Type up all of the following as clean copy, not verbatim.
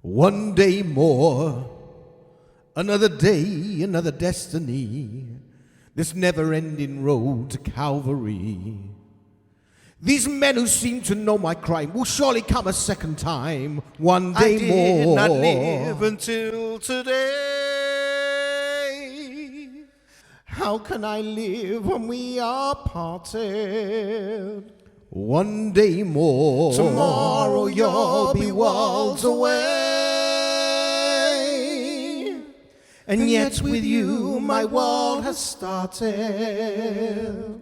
One day more, another day, another destiny, this never-ending road to Calvary. These men who seem to know my crime will surely come a second time, one day more. I did not live until today. How can I live when we are parted? One day more. Tomorrow you'll be worlds away. And yet with you my world has started.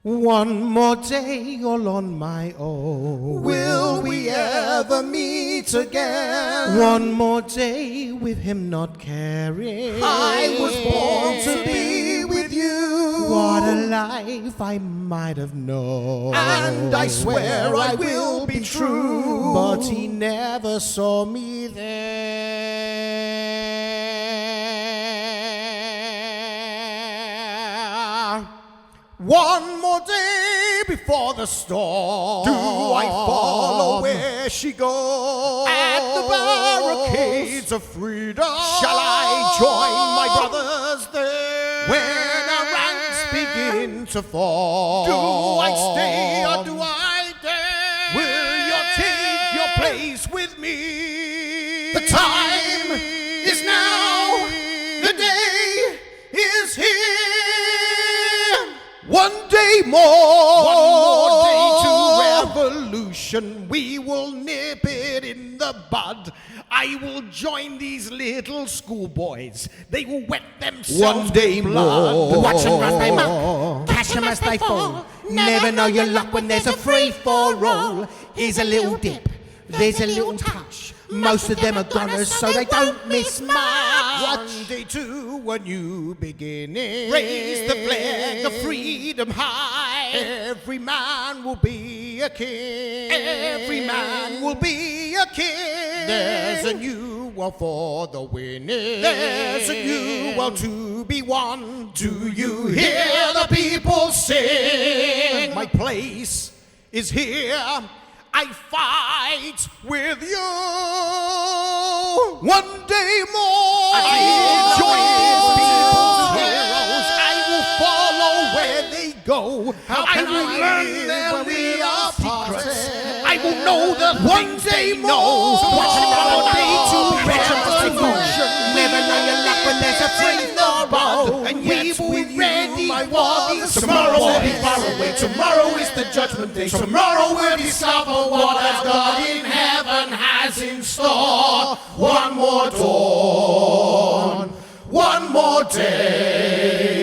One more day all on my own. Will we ever meet again? One more day with him not caring. I was born to be with you. What a life I might have known. And I swear I will be true. But he never saw me there. One more day before the storm. Do I follow where she goes? At the barricades of freedom. Shall I join my brothers there? When our ranks begin to fall. Do I stay or do I dare? Will you take your place with me? The time is now. The day is here. One day more. One more day to revolution. We will nip it in the bud. I will join these little schoolboys. They will wet themselves One day with blood. more. Watch them as they mock, catch them as they fall. Never know your luck when there's a free-for-all. Here's a little dip, there's a little touch. Most of them are goners, so they don't miss much. One day to a new beginning. Raise the flag of freedom high. Every man will be a king. Every man will be a king. There's a new world for the winning. There's a new world to be won. Do you hear the people sing? My place is here. I fight with you. One day more. I will join join these these heroes. I will follow where they go. How can I will I learn live their when we little are secrets. parted? I will know the One things day they more. know. Watch another day to Revolution. Never know your luck when there's a free throw. And we yet will with be you, ready my for war. these Tomorrow will be boys. far away. Tomorrow is the judgment day. Tomorrow we'll discover what our God in heaven has in store. One more dawn, one more day.